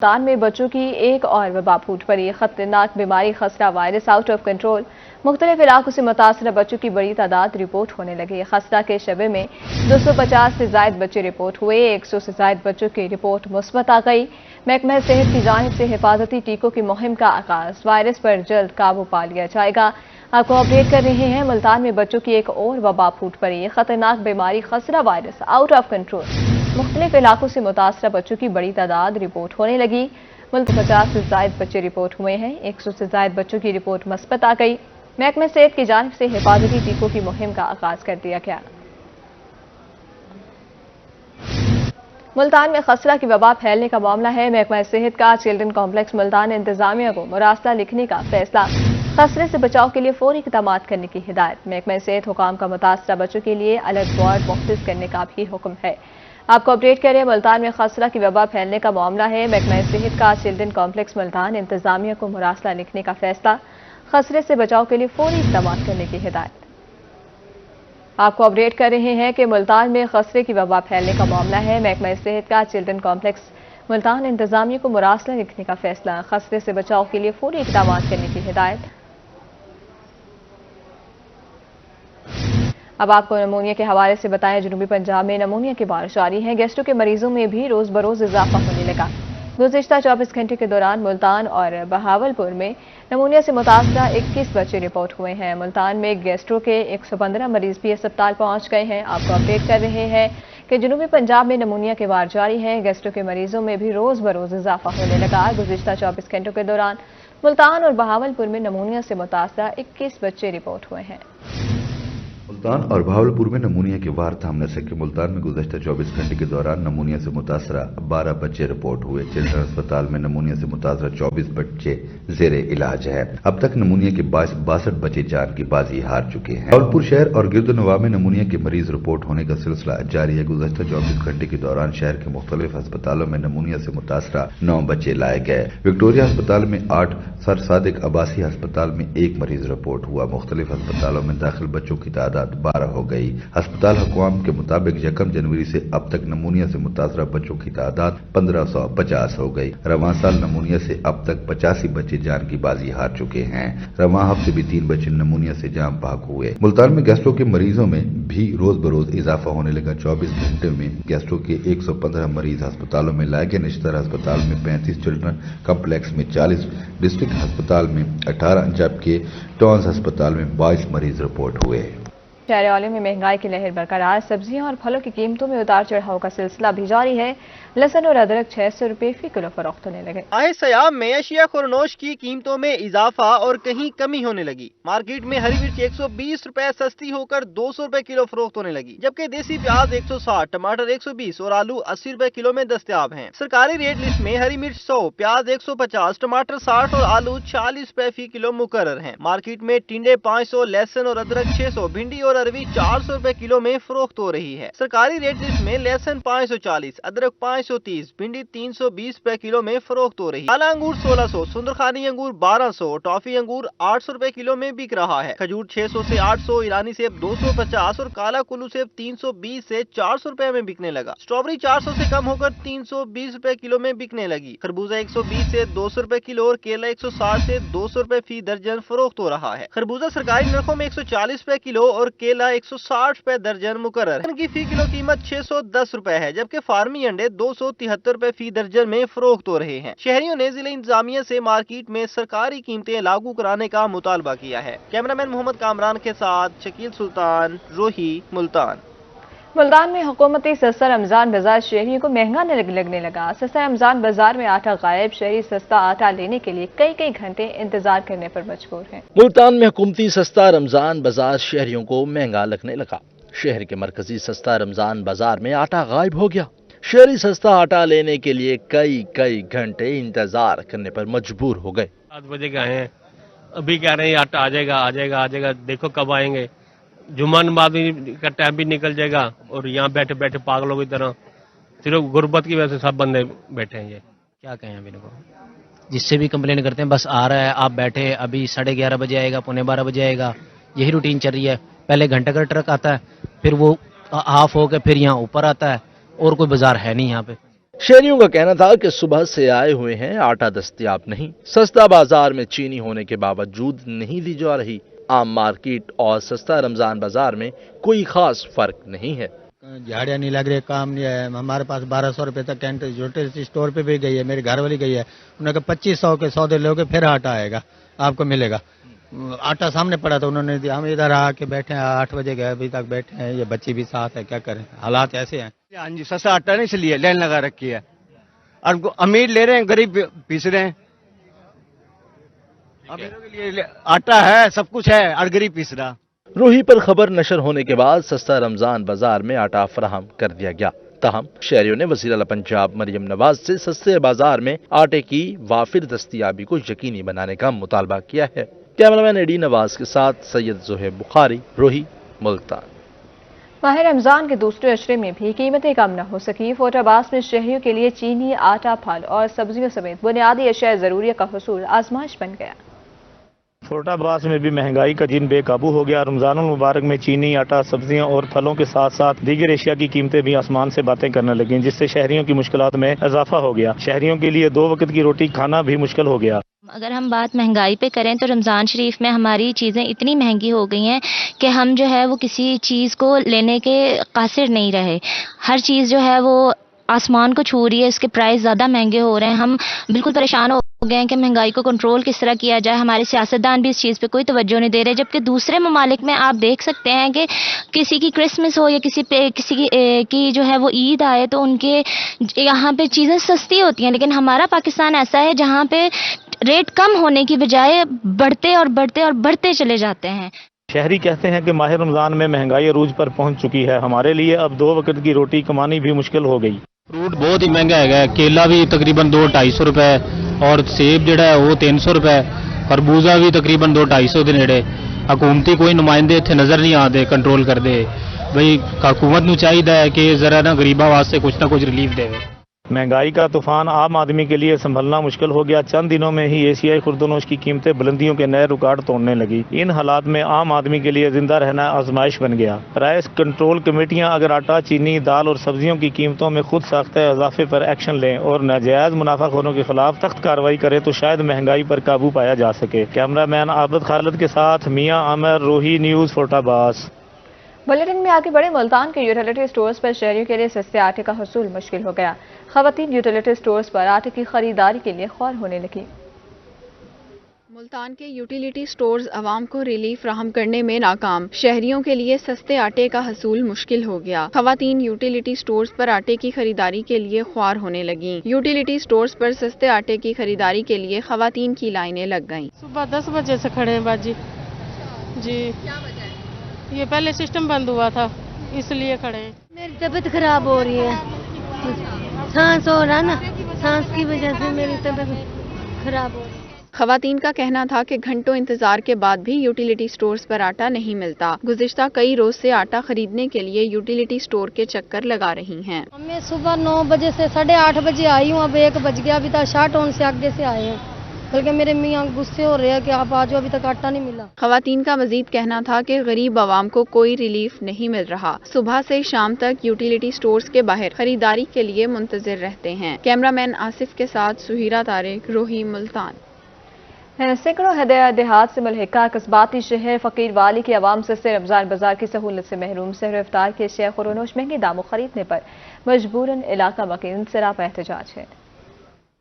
ملتان میں بچوں کی ایک اور وبا پھوٹ پڑی۔ خطرناک بیماری خسرہ وائرس آؤٹ آف کنٹرول۔ مختلف علاقوں سے متاثرہ بچوں کی بڑی تعداد رپورٹ ہونے لگی۔ خسرہ کے شعبے میں 250 سے زائد بچے رپورٹ ہوئے، 100 سے زائد بچوں کی رپورٹ مثبت آ گئی۔ محکمہ صحت کی جانب سے حفاظتی ٹیکوں کی مہم کا آغاز۔ وائرس پر جلد قابو پا لیا جائے گا۔ آپ کو اپڈیٹ کر رہے ہیں، ملتان میں بچوں کی ایک اور وبا پھوٹ پڑی۔ خطرناک بیماری خسرہ وائرس آؤٹ آف کنٹرول۔ مختلف علاقوں سے متاثرہ بچوں کی بڑی تعداد رپورٹ ہونے لگی۔ ملک میں 50 سے زائد بچے رپورٹ ہوئے ہیں، 100 سے زائد بچوں کی رپورٹ مثبت آ گئی۔ محکمہ صحت کی جانب سے حفاظتی ٹیکوں کی مہم کا آغاز کر دیا گیا۔ ملتان میں خسرہ کی وبا پھیلنے کا معاملہ ہے۔ محکمہ صحت کا چلڈرن کمپلیکس ملتان انتظامیہ کو مراسلہ لکھنے کا فیصلہ۔ خسرے سے بچاؤ کے لیے فوری اقدامات کرنے کی ہدایت۔ محکمہ صحت حکام کا متاثرہ بچوں کے لیے الرٹ وارڈ مختص کرنے کا بھی حکم ہے۔ آپ کو اپڈیٹ کریں، ملتان میں خسرہ کی وبا پھیلنے کا معاملہ ہے۔ محکمہ صحت کا چلڈرن کمپلیکس ملتان انتظامیہ کو مراسلہ لکھنے کا فیصلہ۔ خسرے سے بچاؤ کے لیے فوری اقدامات کرنے کی ہدایت۔ آپ کو اپڈیٹ کر رہے ہیں کہ ملتان میں خسرے کی وبا پھیلنے کا معاملہ ہے۔ محکمہ صحت کا چلڈرن کمپلیکس ملتان انتظامیہ کو مراسلہ لکھنے کا فیصلہ۔ خسرے سے بچاؤ کے لیے فوری اقدامات کرنے کی ہدایت۔ اب آپ کو نمونیا کے حوالے سے بتائیں، جنوبی پنجاب میں نمونیا کی بارش جاری ہے۔ گیسٹرو کے مریضوں میں بھی روز بروز اضافہ ہونے لگا۔ گزشتہ 24 گھنٹے کے دوران ملتان اور بہاولپور میں نمونیا سے متاثرہ 21 بچے رپورٹ ہوئے ہیں۔ ملتان میں گیسٹرو کے 115 مریض بھی اسپتال پہنچ گئے ہیں۔ آپ کو اپڈیٹ کر رہے ہیں کہ جنوبی پنجاب میں نمونیا کے وار جاری ہے۔ گیسٹرو کے مریضوں میں بھی روز بروز اضافہ ہونے لگا۔ گزشتہ 24 گھنٹوں کے دوران ملتان اور بہاولپور میں نمونیا سے متاثرہ 21 بچے رپورٹ ہوئے ہیں۔ ملتان اور بہاولپور میں نمونیا کے وار تھام نہ سکے۔ ملتان میں گزشتہ 24 گھنٹے کے دوران نمونیا سے متاثرہ 12 بچے رپورٹ ہوئے۔ چلڈرن اسپتال میں نمونیا سے متاثرہ 24 بچے زیر علاج ہے۔ اب تک نمونیا کے 62 بچے جان کی بازی ہار چکے ہیں۔ بہاولپور شہر اور گرد و نواح میں نمونیا کے مریض رپورٹ ہونے کا سلسلہ جاری ہے۔ گزشتہ 24 گھنٹے کے دوران شہر کے مختلف ہسپتالوں میں نمونیا سے متاثرہ 9 بچے لائے گئے۔ وکٹوریہ ہسپتال میں 8، سر صادق عباسی ہسپتال میں 1 مریض رپورٹ ہوا۔ مختلف ہسپتالوں میں داخل بچوں کی تعداد 12 ہو گئی۔ ہسپتال حکام کے مطابق 1 جنوری سے اب تک نمونیا سے متاثرہ بچوں کی تعداد 1550 ہو گئی۔ رواں سال نمونیا سے اب تک 85 بچے جان کی بازی ہار چکے ہیں۔ رواں ہفتے بھی 3 بچے نمونیا سے جان پاک ہوئے۔ ملتان میں گیسٹرو کے مریضوں میں بھی روز بروز اضافہ ہونے لگا۔ 24 گھنٹے میں گیسٹرو کے 115 مریض ہسپتالوں میں لائے گئے۔ نشتر ہسپتال میں 35، چلڈرن کمپلیکس میں 40، ڈسٹرکٹ ہسپتال میں 18 جبکہ ٹاؤنز ہسپتال میں 22 مریض رپورٹ ہوئے۔ شہر عالم میں مہنگائی کی لہر برقرار۔ سبزیاں اور پھلوں کی قیمتوں میں اتار چڑھاؤ کا سلسلہ بھی جاری ہے۔ لہسن اور ادرک 600 روپے فی کلو فروخت ہونے لگے۔ ماہ سیام میں اشیاء خورنوش کی قیمتوں میں اضافہ اور کہیں کمی ہونے لگی۔ مارکیٹ میں ہری مرچ 120 روپے سستی ہو کر 200 روپے کلو فروخت ہونے لگی، جبکہ دیسی پیاز 160، ٹماٹر 120 اور آلو 80 روپے کلو میں دستیاب ہیں۔ سرکاری ریٹ لسٹ میں ہری مرچ 100، پیاز 150، ٹماٹر 60 اور آلو 40 روپے فی کلو مقرر ہیں۔ مارکیٹ میں ٹنڈے 500، لہسن اور ادرک 600، بھنڈی اور اروی 400 روپے کلو میں فروخت ہو رہی ہے۔ سرکاری ریٹ لسٹ میں لہسن 540، ادرک 530، بھنڈی 320 روپے کلو میں فروخت ہو رہی ہے۔ کالا انگور 1600، سندرخانی انگور 1200، ٹافی انگور 800 روپے کلو میں بک رہا ہے۔ کھجور 600 سے 800، ایرانی سیب 250 اور کالا کلو سیب 320 سے 400 روپے میں بکنے لگا۔ اسٹرابری 400 سے کم ہو کر 320 روپے کلو میں بکنے لگی۔ خربوزہ 120 سے 200 روپے کلو اور کیلا 160 سے 200 روپے فی درجن فروخت ہو رہا ہے۔ خربوزہ سرکاری نرخوں میں 140 روپے کلو اور کیلا 160 روپے درجن مقرر ہے۔ ان کی فی کلو قیمت 610 روپے ہے، جبکہ فارمی انڈے 273 روپے فی درجن میں فروخت ہو رہے ہیں۔ شہریوں نے ضلع انتظامیہ سے مارکیٹ میں سرکاری قیمتیں لاگو کرانے کا مطالبہ کیا ہے۔ کیمرامین محمد کامران کے ساتھ شکیل سلطان، روہی، ملتان۔ ملتان میں حکومتی سستا رمضان بازار شہریوں کو مہنگا لگنے لگا۔ سستا رمضان بازار میں آٹا غائب، شہری سستا آٹا لینے کے لیے کئی گھنٹے انتظار کرنے پر مجبور ہیں۔ ملتان میں حکومتی سستا رمضان بازار شہریوں کو مہنگا لگنے لگا۔ شہر کے مرکزی سستا رمضان بازار میں آٹا غائب ہو گیا۔ شہری سستا آٹا لینے کے لیے کئی گھنٹے انتظار کرنے پر مجبور ہو گئے۔ 7 بجے کے ہیں، ابھی کہہ رہے ہیں آٹا آ جائے گا، دیکھو کب آئیں گے۔ جمعہ نماز کا ٹائم بھی نکل جائے گا اور یہاں بیٹھے پاگلوں کی طرح صرف غربت کی وجہ سے سب بندے بیٹھے ہیں۔ یہ کیا کہیں ابھی کو، جس سے بھی کمپلین کرتے ہیں بس آ رہا ہے، آپ بیٹھے، ابھی 11:30 بجے آئے گا، 11:45 بجے آئے گا، یہی روٹین چل رہی ہے۔ پہلے گھنٹے کا ٹرک آتا ہے، پھر وہ ہاف ہو کے پھر یہاں اوپر آتا ہے، اور کوئی بازار ہے نہیں یہاں پہ۔ शहरियों का कहना था कि सुबह से आए हुए हैं, आटा दस्तयाब नहीं। सस्ता बाजार में चीनी होने के बावजूद नहीं दी जा रही। आम मार्केट और सस्ता रमजान बाजार में कोई खास फर्क नहीं है। झाड़ियाँ नहीं लग रही, काम नहीं है। हमारे पास 1200 रुपये तक कैंटीन यूटिलिटी स्टोर पे भी गई है, मेरी घर वाली गई है, उन्होंने कहा 2500 के सौदे लोगे फिर आटा आएगा, आपको मिलेगा। आटा सामने पड़ा था, उन्होंने दिया। हम इधर आके बैठे हैं, 8 बजे गए, अभी तक बैठे हैं। ये बच्ची भी साथ है, क्या करें, हालात ऐसे हैं। हाँ जी, सस्ता आटा नहीं, इसलिए लाइन लगा रखी है। और अमीर ले रहे हैं, गरीब पीस रहे हैं। अमीरों के लिए आटा है, सब कुछ है, और गरीब पीस रहा। रूही पर खबर नशर होने के बाद सस्ता रमजान बाजार में आटा फराहम कर दिया गया। ताहम शहरियों ने वज़ीर आला पंजाब मरियम नवाज से सस्ते बाजार में आटे की वाफिर दस्तयाबी को यकीनी बनाने का मुतालबा किया है। कैमरामैन एडी नवाज के साथ सैयद ज़ोहैब बुखारी, रूही, मुल्तान। माह रमजान के दूसरे अशरे में भी कीमतें कम न हो सकी। फोटाबाज में शहरियों के लिए चीनी, आटा, फल और सब्जियों समेत बुनियादी अशिया ज़रूरिया का हुसूल आजमाइश बन गया। फोटाबाज में भी महंगाई का जिन बेकाबू हो गया। रमजानुल मुबारक में चीनी, आटा, सब्जियां और फलों के साथ साथ दीगर एशिया की कीमतें भी आसमान से बातें करने लगीं, जिससे शहरियों की मुश्किलात में इजाफा हो गया। शहरियों के लिए 2 वक्त की रोटी खाना भी मुश्किल हो गया। अगर हम बात महंगाई पे करें तो रमज़ान शरीफ में हमारी चीज़ें इतनी महंगी हो गई हैं कि हम जो है वो किसी चीज़ को लेने के कासिर नहीं रहे। हर चीज़ जो है वो आसमान को छू रही है, इसके प्राइस ज़्यादा महंगे हो रहे हैं। हम बिल्कुल परेशान हो गए हैं कि महंगाई को कंट्रोल किस तरह किया जाए। हमारे सियासतदान भी इस चीज़ पे कोई तवज्जो नहीं दे रहे, जबकि दूसरे ममालिक में आप देख सकते हैं कि किसी की क्रिसमस हो या किसी की जो है वो ईद आए तो उनके यहाँ पे चीज़ें सस्ती होती हैं। लेकिन हमारा पाकिस्तान ऐसा है जहाँ पे रेट कम होने की बजाय बढ़ते और बढ़ते और बढ़ते चले जाते हैं। शहरी कहते हैं कि माह रमजान में महंगाई अरूज पर पहुंच चुकी है। हमारे लिए अब 2 वक्त की रोटी कमानी भी मुश्किल हो गई। फ्रूट बहुत ही महंगा है, केला भी तकरीबन 200-250 रुपए और सेब जो है वो 300 रुपए, खरबूजा भी तकरीबन 200-250 के नेड़े। हुकूमती कोई नुमाइंदे इत्थे नज़र नहीं आते कंट्रोल कर दे। भाई हुकूमत नूं चाहिए है कि जरा ना गरीबां वास्ते कुछ ना कुछ रिलीफ देवे। महंगाई का तूफान आम आदमी के लिए संभलना मुश्किल हो गया। चंद दिनों में ही एशियाई खुर्दनोश की कीमतें बुलंदियों के नए रिकॉर्ड तोड़ने लगी। इन हालात में आम आदमी के लिए जिंदा रहना आजमाइश बन गया। प्राइस कंट्रोल कमेटियां अगर आटा, चीनी, दाल और सब्जियों की कीमतों में खुद साख्ता इजाफे पर एक्शन लें और नाजायज मुनाफाखोरों के खिलाफ सख्त कार्रवाई करें तो शायद महंगाई पर काबू पाया जा सके। कैमरामैन आबिद खालिद के साथ मियां आमिर, रूही न्यूज़, फोटाबाज। बुलेटिन में आगे बढ़े। मुल्तान के यूटिलिटी स्टोर्स पर शहरियों के लिए सस्ते आटे का हुसूल मुश्किल हो गया। खवातीन यूटिलिटी स्टोर्स पर आटे की खरीदारी के लिए ख्वार होने लगी। मुल्तान के यूटिलिटी स्टोर्स अवाम को रिलीफ फराहम करने में नाकाम। शहरियों के लिए सस्ते आटे का हसूल मुश्किल हो गया। खवातीन यूटिलिटी स्टोर्स पर आटे की खरीदारी के लिए ख्वार होने लगी। यूटिलिटी स्टोर्स पर सस्ते आटे की खरीदारी के लिए खवातीन की लाइनें लग गईं। सुबह 10 बजे से खड़े हैं बाजी जी। क्या वजह है? ये पहले सिस्टम बंद हुआ था इसलिए खड़े हैं। मेरी तबीयत खराब हो रही है, सांस हो रहा ना, सांस की वजह से मेरी तबीयत खराब हो रही है। खवातीन का कहना था कि घंटों इंतजार के बाद भी यूटिलिटी स्टोर्स पर आटा नहीं मिलता। गुज़िश्ता कई रोज से आटा खरीदने के लिए यूटिलिटी स्टोर के चक्कर लगा रही हैं। मैं सुबह 9 बजे से 8:30 बजे आई हूँ, अब 1 बज गया, अभी तक शाटोन से आगे से आए हैं, बल्कि मेरे मियाँ गुस्से हो रहे हैं कि आप आज अभी तक आटा नहीं मिला। खवातीन का मजीद कहना था कि गरीब आवाम को कोई रिलीफ नहीं मिल रहा। सुबह से शाम तक यूटिलिटी स्टोर्स के बाहर खरीदारी के लिए मुंतजिर रहते हैं। कैमरामैन आसिफ के साथ सुहीरा तारिक, रूही, मुल्तान। सैकड़ों देहात से मुल्हिका कस्बाती शहर फकीर वाली की आवाम सस्ते रमजान बाजार की सहूलत से महरूम। सहर इफ्तार के अशिया खुरोनोश महंगे दामों खरीदने पर मजबूरन इलाका मकीन सरापा एहतजाज है।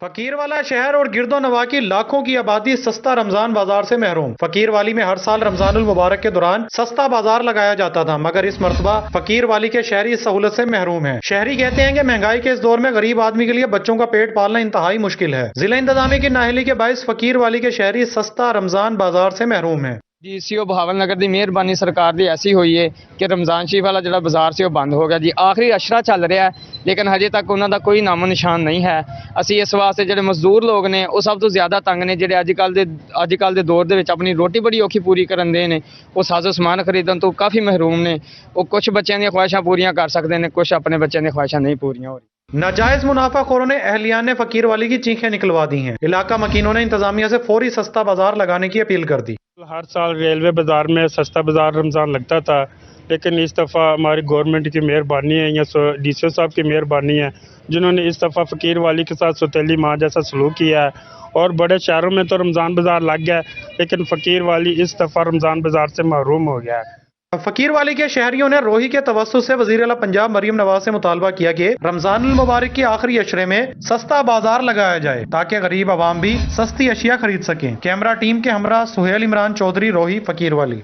फकीर वाला शहर और गिरदो नवा की लाखों की आबादी सस्ता रमजान बाजार से महरूम। फकीर वाली में हर साल रमजानुल मुबारक के दौरान सस्ता बाजार लगाया जाता था, मगर इस मर्तबा फकीर वाली के शहरी इस सहूलत से महरूम हैं। शहरी कहते हैं कि महंगाई के इस दौर में गरीब आदमी के लिए बच्चों का पेट पालना इंतहाई मुश्किल है। जिला इंतजामिया की नाअहली के बायस फकीर वाली के शहरी सस्ता रमजान बाजार से महरूम है। जी सीओ बहावल नगर की मेहरबानी सरकार की ऐसी हुई है कि रमजान शरीफ वाला जो बाजार से बंद हो गया जी। आखिरी अशरा चल रहा है लेकिन हजे तक उन्होंने कोई नामो निशान नहीं है। असी इस वास्ते जो मजदूर लोग ने वो सब तो ज्यादा तंग ने, जो अजकल के दौर के अपनी रोटी बड़ी औखी पूरी करन दे ने, वो साजो समान खरीदन तो काफ़ी महरूम ने। वो कुछ बच्चों दी ख्वाहिशां पूरियां कर सकते हैं, कुछ अपने बच्चों दी ख्वाहिशां नहीं पूरियां हो रही। नाजायज मुनाफाखोरों ने अहलियान फकीर वाली की चीखें निकलवा दी हैं। इलाका मकीनों ने इंतजामिया से फौरी सस्ता बाजार लगाने की अपील कर दी। हर साल रेलवे बाजार में सस्ता बाजार रमजान लगता था, लेकिन इस दफ़ा हमारी गवर्नमेंट की मेहरबानी है या DCO साहब की मेहरबानी है, जिन्होंने इस दफ़ा फ़कीर वाली के साथ सौतेली माँ जैसा सलूक किया है। और बड़े शहरों में तो रमज़ान बाज़ार लग गया है, लेकिन फ़कीर वाली इस दफ़ा रमज़ान बाज़ार से महरूम हो गया है। फकीर वाली के शहरियों ने रोही के तवस्सुत से वज़ीर आला पंजाब मरियम नवाज से मुतालबा किया कि रमज़ानुल मुबारक के आखिरी अशरे में सस्ता बाजार लगाया जाए ताकि गरीब आवाम भी सस्ती अशिया खरीद सकें। कैमरा टीम के हमरा सुहेल इमरान चौधरी, रोही, फकीर वाली।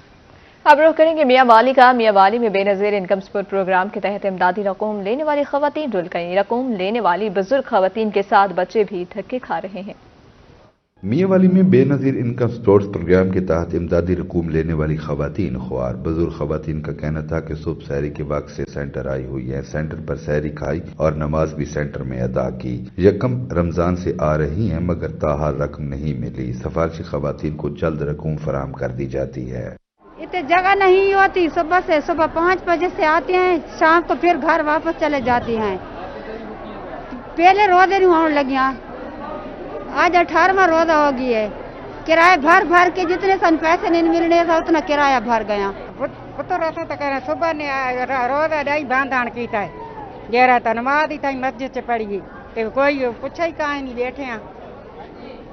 अब रुख करेंगे मियाँ वाली का। मियाँ वाली में बेनज़ीर इनकम सपोर्ट प्रोग्राम के तहत इमदादी रकूम लेने वाली खवातीन रुल गईं। रकूम लेने वाली बुजुर्ग खवातीन के साथ बच्चे भी धक्के खा रहे हैं। मियाँ वाली में बेनज़ीर इनकम सपोर्ट्स प्रोग्राम के तहत इमदादी रकूम लेने वाली खवातीन ख्वार बुजुर्ग खवातीन का कहना था कि सुबह सहरी के वक्त से सेंटर आई हुई है। सेंटर पर सहरी खाई और नमाज भी सेंटर में अदा की। यकम रमजान से आ रही हैं मगर ताहार रकम नहीं मिली। सिफारिशी खवातीन को जल्द रकूम फराहम कर दी जाती है। इतने जगह नहीं होती, सुबह 5 बजे से आते हैं, शाम को फिर घर वापस चले जाती हैं। पहले रोजे नहीं होने लगी, आज 18वां रोजा हो गई है। किराया भर भर के जितने सन पैसे नहीं मिलने था उतना किराया भर गया। पुत्र रहता तो कह सुबह ने रोजा डाई बांधान की था, गहरा था नमाज ही था मस्जिद से पड़ी तो कोई पूछा ही कहा नहीं, बैठे हैं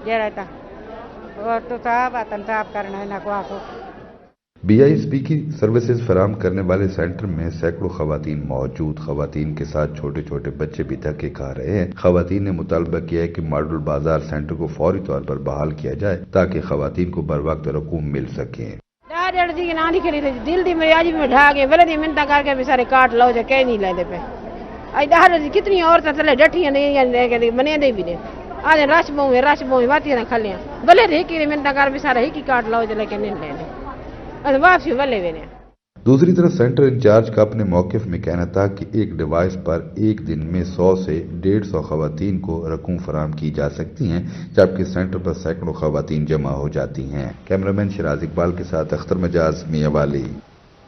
गहरा था और तो साहब साहब करना है ना को। BISP की सर्विसेज फराम करने वाले सेंटर में सैकड़ों खवातीन मौजूद। खवातीन के साथ छोटे छोटे बच्चे भी धक्के खा रहे हैं। खवातीन ने मुतालबा किया है कि मॉडल बाजार सेंटर को फौरी तौर पर बहाल किया जाए ताकि खवातीन को बर वक्त रकूम मिल सके। दिल दी मेरी आज भी ढा के बल्कि मिन्नत करके भी सारे काट लो जो कह नहीं लेते पे। आज कितनी औरतें चले डटियां नहीं बने दे भी आज रश बहु बाती ना खलियां भले ही मिन्नत कर भी सारा ही काट लो जो लेके नहीं लेने। दूसरी तरफ सेंटर इंचार्ज का अपने मौक़िफ़ में कहना था कि एक डिवाइस पर एक दिन में 100 से 150 खवातीन को रकूम फराम की जा सकती हैं, जबकि सेंटर पर सैकड़ों खवातीन जमा हो जाती हैं। कैमरामैन शिराज इकबाल के साथ अख्तर मजाज, मियाँ वाली।